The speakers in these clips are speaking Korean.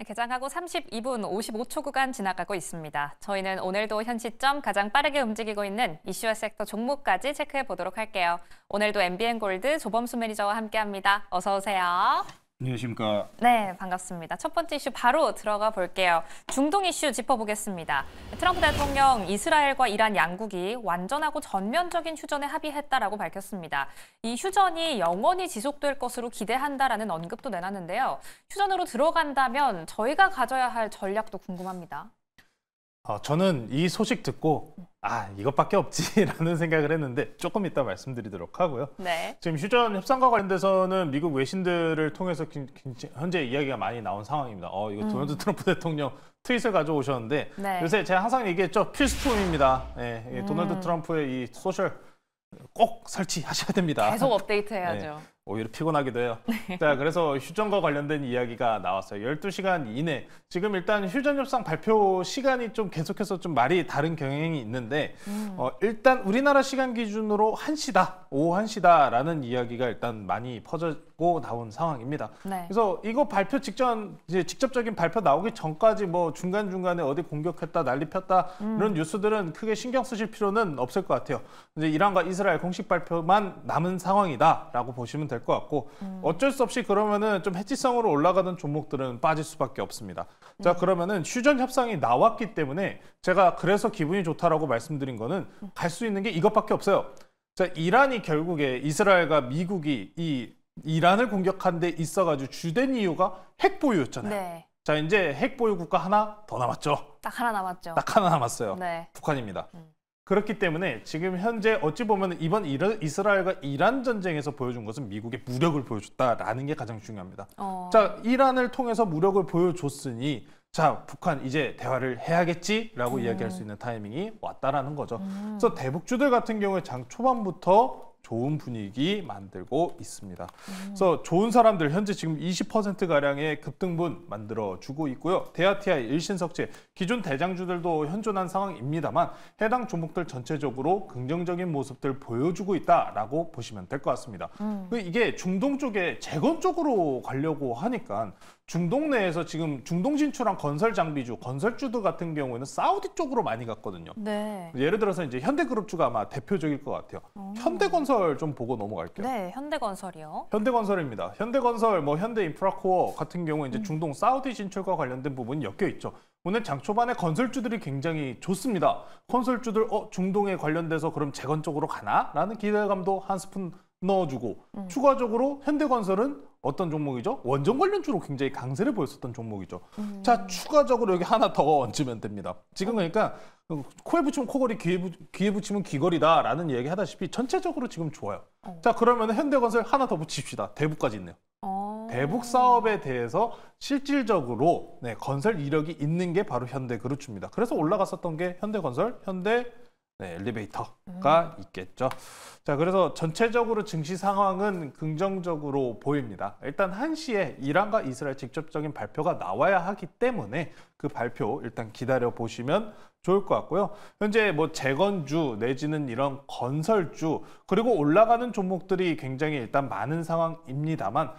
개장하고 32분 55초 구간 지나가고 있습니다. 저희는 오늘도 현 시점 가장 빠르게 움직이고 있는 이슈와 섹터 종목까지 체크해 보도록 할게요. 오늘도 MBN골드 조범수 매니저와 함께합니다. 어서 오세요. 안녕하십니까. 네, 반갑습니다. 첫 번째 이슈 바로 들어가 볼게요. 중동 이슈 짚어보겠습니다. 트럼프 대통령 이스라엘과 이란 양국이 완전하고 전면적인 휴전에 합의했다라고 밝혔습니다. 이 휴전이 영원히 지속될 것으로 기대한다라는 언급도 내놨는데요. 휴전으로 들어간다면 저희가 가져야 할 전략도 궁금합니다. 저는 이 소식 듣고 이것밖에 없지라는 생각을 했는데 조금 이따 말씀드리도록 하고요. 네. 지금 휴전 협상과 관련돼서는 미국 외신들을 통해서 현재 이야기가 많이 나온 상황입니다. 이거 도널드 트럼프 대통령 트윗을 가져오셨는데 네. 요새 제가 항상 얘기했죠. 필수품입니다. 도널드 트럼프의 이 소셜 꼭 설치하셔야 됩니다. 계속 업데이트해야죠. 네, 오히려 피곤하기도 해요. 자, 그래서 휴전과 관련된 이야기가 나왔어요. 12시간 이내. 지금 일단 휴전 협상 발표 시간이 좀 계속해서 좀 말이 다른 경향이 있는데 일단 우리나라 시간 기준으로 1시다. 오후 1시다라는 이야기가 일단 많이 퍼지고 나온 상황입니다. 네. 그래서 이거 발표 직전 이제 직접적인 발표 나오기 전까지 뭐 중간중간에 어디 공격했다, 난리 폈다 이런 뉴스들은 크게 신경 쓰실 필요는 없을 것 같아요. 이제 이란과 이스라엘 공식 발표만 남은 상황이다라고 보시면 될 것 같고 어쩔 수 없이 그러면은 좀 해지성으로 올라가던 종목들은 빠질 수밖에 없습니다. 자, 그러면은 휴전 협상이 나왔기 때문에 제가 그래서 기분이 좋다라고 말씀드린 거는 갈 수 있는 게 이것밖에 없어요. 자, 이란이 결국에 이스라엘과 미국이 이 이란을 공격한 데 있어가지고 주된 이유가 핵 보유였잖아요. 네. 자, 이제 핵 보유 국가 하나 더 남았죠. 딱 하나 남았죠. 딱 하나 남았어요. 네. 북한입니다. 그렇기 때문에 지금 현재 어찌 보면 이번 이스라엘과 이란 전쟁에서 보여준 것은 미국의 무력을 보여줬다라는 게 가장 중요합니다. 자, 이란을 통해서 무력을 보여줬으니 자, 북한 이제 대화를 해야겠지라고 이야기할 수 있는 타이밍이 왔다라는 거죠. 그래서 대북주들 같은 경우에 장 초반부터 좋은 분위기 만들고 있습니다. 그래서 좋은 사람들 현재 지금 20%가량의 급등분 만들어주고 있고요. 대아티아이, 일신석재, 기존 대장주들도 현존한 상황입니다만 해당 종목들 전체적으로 긍정적인 모습들 보여주고 있다라고 보시면 될 것 같습니다. 이게 중동 쪽에 재건 쪽으로 가려고 하니까 중동 내에서 지금 중동 진출한 건설 장비주, 건설주들 같은 경우에는 사우디 쪽으로 많이 갔거든요. 네. 예를 들어서 이제 현대그룹주가 아마 대표적일 것 같아요. 현대건설 좀 보고 넘어갈게요. 네, 현대건설이요. 현대건설입니다. 현대건설, 뭐 현대인프라코어 같은 경우 이제 중동 사우디 진출과 관련된 부분이 엮여 있죠. 오늘 장 초반에 건설주들이 굉장히 좋습니다. 건설주들 중동에 관련돼서 그럼 재건 쪽으로 가나라는 기대감도 한 스푼 넣어주고 추가적으로 현대건설은 어떤 종목이죠? 원전 관련주로 굉장히 강세를 보였었던 종목이죠. 자, 추가적으로 여기 하나 더 얹으면 됩니다. 지금 그러니까 코에 붙이면 코걸이, 귀에 붙이면 귀걸이다라는 얘기 하다시피 전체적으로 지금 좋아요. 자, 그러면 현대건설 하나 더 붙입시다. 대북까지 있네요. 대북 사업에 대해서 실질적으로 건설 이력이 있는 게 바로 현대그룹주입니다. 그래서 올라갔었던 게 현대건설, 엘리베이터가 있겠죠. 자, 그래서 전체적으로 증시 상황은 긍정적으로 보입니다. 일단 1시에 이란과 이스라엘 직접적인 발표가 나와야 하기 때문에 그 발표 일단 기다려 보시면 좋을 것 같고요. 현재 뭐 재건주 내지는 이런 건설주 그리고 올라가는 종목들이 굉장히 일단 많은 상황입니다만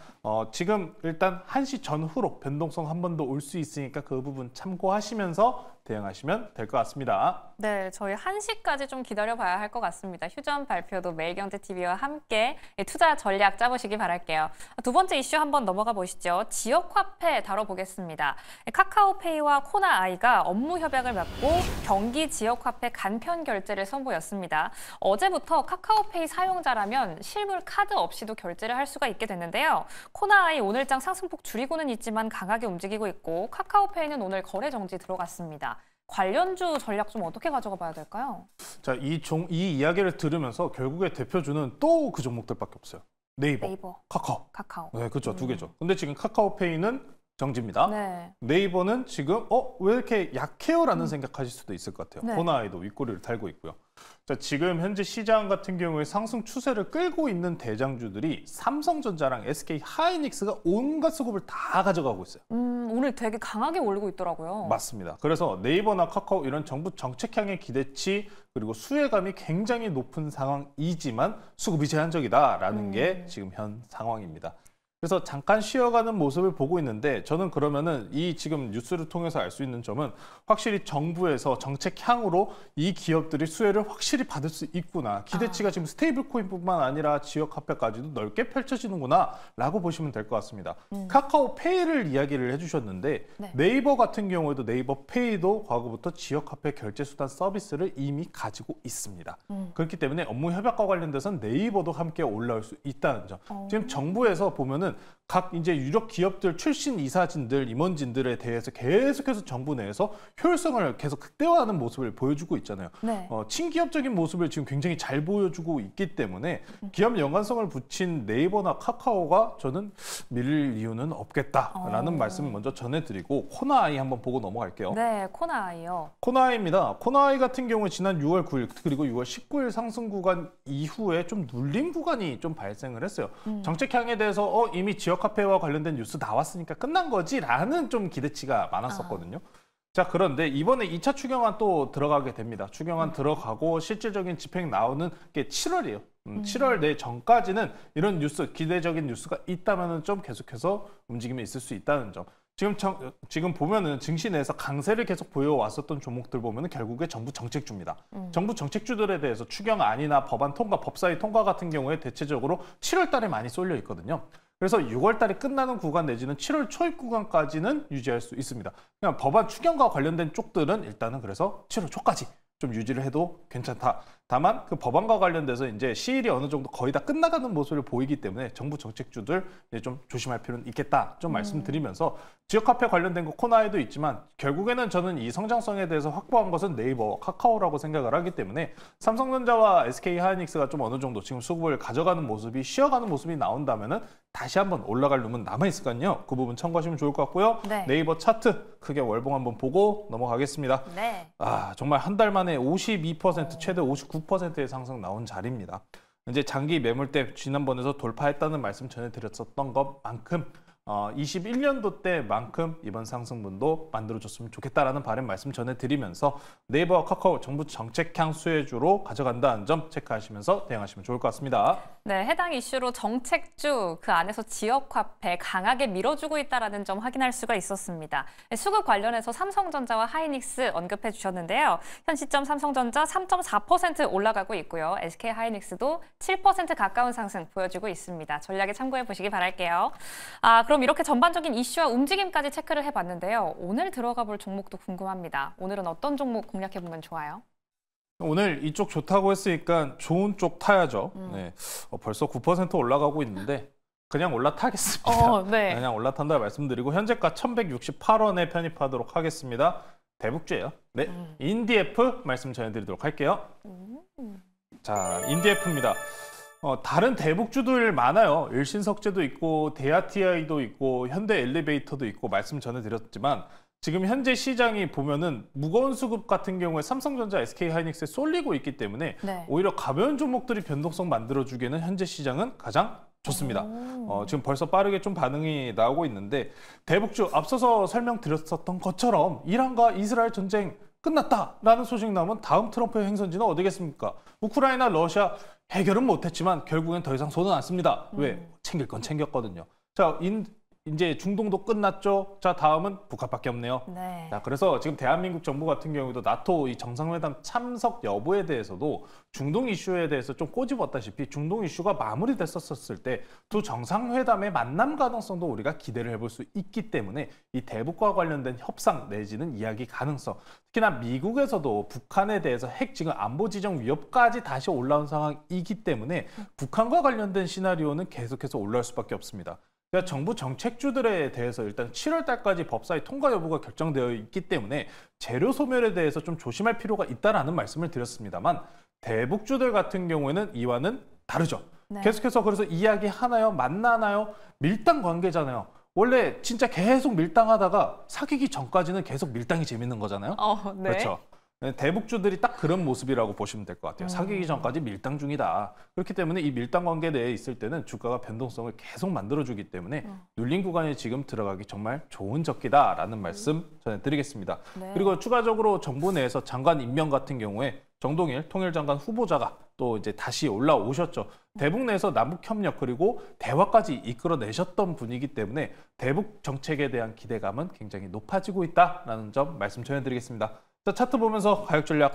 지금 일단 1시 전후로 변동성 한 번 더 올 수 있으니까 그 부분 참고하시면서 대응하시면 될 것 같습니다. 네, 저희 1시까지 좀 기다려봐야 할 것 같습니다. 휴전 발표도 매일경제TV와 함께 투자 전략 짜보시기 바랄게요. 두 번째 이슈 한번 넘어가 보시죠. 지역화폐 다뤄보겠습니다. 카카오페이와 코나아이가 업무 협약을 맺고 경기 지역화폐 간편 결제를 선보였습니다. 어제부터 카카오페이 사용자라면 실물 카드 없이도 결제를 할 수가 있게 됐는데요. 코나아이 오늘장 상승폭 줄이고는 있지만 강하게 움직이고 있고 카카오페이는 오늘 거래 정지 들어갔습니다. 관련주 전략 좀 어떻게 가져가 봐야 될까요? 자, 이 이야기를 들으면서 결국에 대표주는 또 그 종목들밖에 없어요. 네이버. 카카오. 네, 그렇죠. 두 개죠. 근데 지금 카카오페이는 정지입니다. 네. 네이버는 지금 왜 이렇게 약해요라는 생각하실 수도 있을 것 같아요. 네. 코나아이도 윗꼬리를 달고 있고요. 자, 지금 현재 시장 같은 경우에 상승 추세를 끌고 있는 대장주들이 삼성전자랑 SK 하이닉스가 온갖 수급을 다 가져가고 있어요. 오늘 되게 강하게 올리고 있더라고요. 맞습니다. 그래서 네이버나 카카오 이런 정부 정책향의 기대치 그리고 수혜감이 굉장히 높은 상황이지만 수급이 제한적이다라는 게 지금 현 상황입니다. 그래서 잠깐 쉬어가는 모습을 보고 있는데 저는 그러면은 이 지금 뉴스를 통해서 알 수 있는 점은 확실히 정부에서 정책 향으로 이 기업들이 수혜를 확실히 받을 수 있구나. 기대치가 지금 스테이블 코인뿐만 아니라 지역 화폐까지도 넓게 펼쳐지는구나라고 보시면 될 것 같습니다. 카카오페이를 이야기를 해주셨는데 네. 네이버 같은 경우에도 네이버 페이도 과거부터 지역 화폐 결제 수단 서비스를 이미 가지고 있습니다. 그렇기 때문에 업무 협약과 관련돼서는 네이버도 함께 올라올 수 있다는 점. 지금 정부에서 보면은 각 이제 유력 기업들 출신 이사진들, 임원진들에 대해서 계속해서 정부 내에서 효율성을 계속 극대화하는 모습을 보여주고 있잖아요. 네. 친기업적인 모습을 지금 굉장히 잘 보여주고 있기 때문에 기업 연관성을 붙인 네이버나 카카오가 저는 밀릴 이유는 없겠다라는 말씀을 먼저 전해드리고 코나아이 한번 보고 넘어갈게요. 네, 코나아이요. 코나아이입니다. 코나아이 같은 경우 지난 6월 9일 그리고 6월 19일 상승 구간 이후에 좀 눌림 구간이 좀 발생을 했어요. 정책 향에 대해서 이미 지역 화폐와 관련된 뉴스 나왔으니까 끝난 거지라는 좀 기대치가 많았었거든요. 자, 그런데 이번에 2차 추경안 또 들어가게 됩니다. 추경안 들어가고 실질적인 집행 나오는 게 7월이에요. 7월 내 전까지는 이런 뉴스, 기대적인 뉴스가 있다면 좀 계속해서 움직임이 있을 수 있다는 점. 지금 보면은 증시 내에서 강세를 계속 보여왔었던 종목들 보면은 결국에 정부 정책주입니다. 정부 정책주들에 대해서 추경안이나 법안 통과, 법사위 통과 같은 경우에 대체적으로 7월 달에 많이 쏠려 있거든요. 그래서 6월 달에 끝나는 구간 내지는 7월 초입 구간까지는 유지할 수 있습니다. 그냥 법안 추경과 관련된 쪽들은 일단은 그래서 7월 초까지 좀 유지를 해도 괜찮다. 다만 그 법안과 관련돼서 이제 시일이 어느 정도 거의 다 끝나가는 모습을 보이기 때문에 정부 정책주들 이제 좀 조심할 필요는 있겠다. 좀 말씀드리면서 지역화폐 관련된 거 코나에도 있지만 결국에는 저는 이 성장성에 대해서 확보한 것은 네이버, 카카오라고 생각을 하기 때문에 삼성전자와 SK하이닉스가 좀 어느 정도 지금 수급을 가져가는 모습이 쉬어가는 모습이 나온다면은 다시 한번 올라갈 룸은 남아있으니까요. 그 부분 참고하시면 좋을 것 같고요. 네. 네이버 차트 크게 월봉 한번 보고 넘어가겠습니다. 네. 정말 한 달 만에 52% 최대 59%의 상승 나온 자리입니다. 이제 장기 매물대 지난번에서 돌파했다는 말씀 전해드렸었던 것만큼 21년도 때만큼 이번 상승분도 만들어줬으면 좋겠다라는 바람 말씀 전해드리면서 네이버와 카카오 정부 정책향 수혜주로 가져간다는 점 체크하시면서 대응하시면 좋을 것 같습니다. 네, 해당 이슈로 정책주, 그 안에서 지역화폐 강하게 밀어주고 있다는 점 확인할 수가 있었습니다. 수급 관련해서 삼성전자와 하이닉스 언급해 주셨는데요. 현 시점 삼성전자 3.4% 올라가고 있고요. SK하이닉스도 7% 가까운 상승 보여주고 있습니다. 전략에 참고해 보시기 바랄게요. 그럼 이렇게 전반적인 이슈와 움직임까지 체크를 해봤는데요. 오늘 들어가 볼 종목도 궁금합니다. 오늘은 어떤 종목 공략해보면 좋아요? 오늘 이쪽 좋다고 했으니까 좋은 쪽 타야죠. 네. 벌써 9% 올라가고 있는데 그냥 올라타겠습니다. 네. 그냥 올라탄다 말씀드리고 현재가 1168원에 편입하도록 하겠습니다. 대북주예요. 네, 인디에프 말씀 전해드리도록 할게요. 자, 인디에프입니다. 다른 대북주들 많아요. 일신석재도 있고 대아TI도 있고 현대엘리베이터도 있고 말씀 전해드렸지만 지금 현재 시장이 보면은 무거운 수급 같은 경우에 삼성전자, SK하이닉스에 쏠리고 있기 때문에 네. 오히려 가벼운 종목들이 변동성 만들어주기에는 현재 시장은 가장 좋습니다. 지금 벌써 빠르게 좀 반응이 나오고 있는데 대북주 앞서서 설명드렸었던 것처럼 이란과 이스라엘 전쟁 끝났다라는 소식 나오면 다음 트럼프의 행선지는 어디겠습니까? 우크라이나, 러시아 해결은 못했지만 결국엔 더 이상 손은 안 씁니다. 왜? 챙길 건 챙겼거든요. 자, 이제 중동도 끝났죠. 자, 다음은 북한밖에 없네요. 네. 자, 그래서 지금 대한민국 정부 같은 경우에도 나토 이 정상회담 참석 여부에 대해서도 중동 이슈에 대해서 좀 꼬집었다시피 중동 이슈가 마무리됐었을 때 두 정상회담의 만남 가능성도 우리가 기대를 해볼 수 있기 때문에 이 대북과 관련된 협상 내지는 이야기 가능성, 특히나 미국에서도 북한에 대해서 핵 지금 안보 지정 위협까지 다시 올라온 상황이기 때문에 북한과 관련된 시나리오는 계속해서 올라올 수밖에 없습니다. 그러니까 정부 정책주들에 대해서 일단 7월 달까지 법사위 통과 여부가 결정되어 있기 때문에 재료 소멸에 대해서 좀 조심할 필요가 있다라는 말씀을 드렸습니다만 대북주들 같은 경우에는 이와는 다르죠. 네. 계속해서 그래서 이야기하나요? 만나나요? 밀당 관계잖아요. 원래 진짜 계속 밀당하다가 사귀기 전까지는 계속 밀당이 재밌는 거잖아요. 네. 그렇죠. 대북주들이 딱 그런 모습이라고 보시면 될 것 같아요. 사귀기 전까지 밀당 중이다. 그렇기 때문에 이 밀당 관계 내에 있을 때는 주가가 변동성을 계속 만들어주기 때문에 눌린 구간에 지금 들어가기 정말 좋은 적기다라는 말씀 전해드리겠습니다. 네. 그리고 추가적으로 정부 내에서 장관 임명 같은 경우에 정동일 통일장관 후보자가 또 이제 다시 올라오셨죠. 대북 내에서 남북 협력 그리고 대화까지 이끌어내셨던 분이기 때문에 대북 정책에 대한 기대감은 굉장히 높아지고 있다라는 점 말씀 전해드리겠습니다. 자, 차트 보면서 가격 전략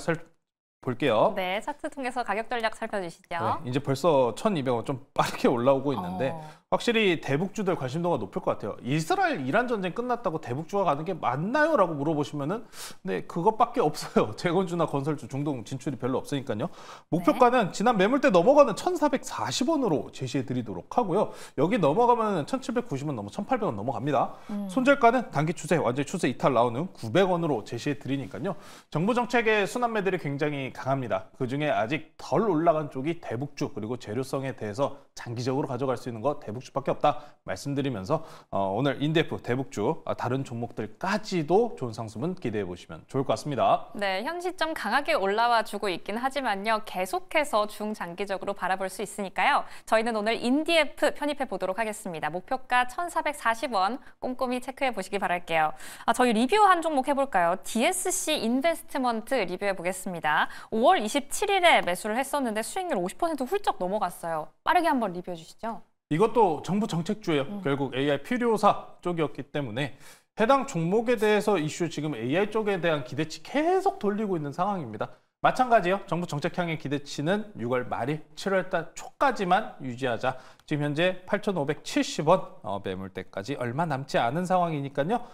볼게요. 네, 차트 통해서 가격 전략 살펴주시죠. 네, 이제 벌써 1,200원 좀 빠르게 올라오고 있는데 확실히 대북주들 관심도가 높을 것 같아요. 이스라엘 이란 전쟁 끝났다고 대북주가 가는 게 맞나요? 라고 물어보시면은 네, 그것밖에 없어요. 재건주나 건설주, 중동 진출이 별로 없으니까요. 목표가는 지난 매물대 넘어가는 1,440원으로 제시해 드리도록 하고요. 여기 넘어가면 1,790원 넘어 1,800원 넘어갑니다. 손절가는 단기 추세, 완전히 추세 이탈 나오는 900원으로 제시해 드리니까요. 정부 정책의 순환매들이 굉장히 강합니다. 그중에 아직 덜 올라간 쪽이 대북주 그리고 재료성에 대해서 장기적으로 가져갈 수 있는 거 대북주밖에 없다 말씀드리면서 오늘 인데프 대북주 다른 종목들까지도 좋은 상승분 기대해 보시면 좋을 것 같습니다. 네, 현 시점 강하게 올라와 주고 있긴 하지만요. 계속해서 중장기적으로 바라볼 수 있으니까요. 저희는 오늘 인디에프 편입해 보도록 하겠습니다. 목표가 1,440원 꼼꼼히 체크해 보시기 바랄게요. 저희 리뷰 한 종목 해볼까요? DSC 인베스트먼트 리뷰해 보겠습니다. 5월 27일에 매수를 했었는데 수익률 50% 훌쩍 넘어갔어요. 빠르게 한번 리뷰해 주시죠. 이것도 정부 정책주예요. 결국 AI 필요사 쪽이었기 때문에 해당 종목에 대해서 이슈 지금 AI 쪽에 대한 기대치 계속 돌리고 있는 상황입니다. 마찬가지요. 정부 정책 향의 기대치는 6월 말일, 7월 달 초까지만 유지하자. 지금 현재 8,570원 매물대까지 얼마 남지 않은 상황이니까요.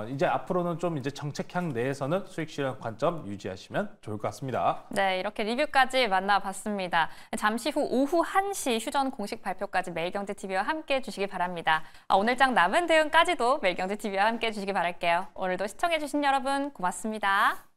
이제 앞으로는 좀 이제 정책향 내에서는 수익 실현 관점 유지하시면 좋을 것 같습니다. 네, 이렇게 리뷰까지 만나봤습니다. 잠시 후 오후 1시 휴전 공식 발표까지 매일경제TV와 함께 해주시기 바랍니다. 오늘장 남은 대응까지도 매일경제TV와 함께 해주시기 바랄게요. 오늘도 시청해주신 여러분 고맙습니다.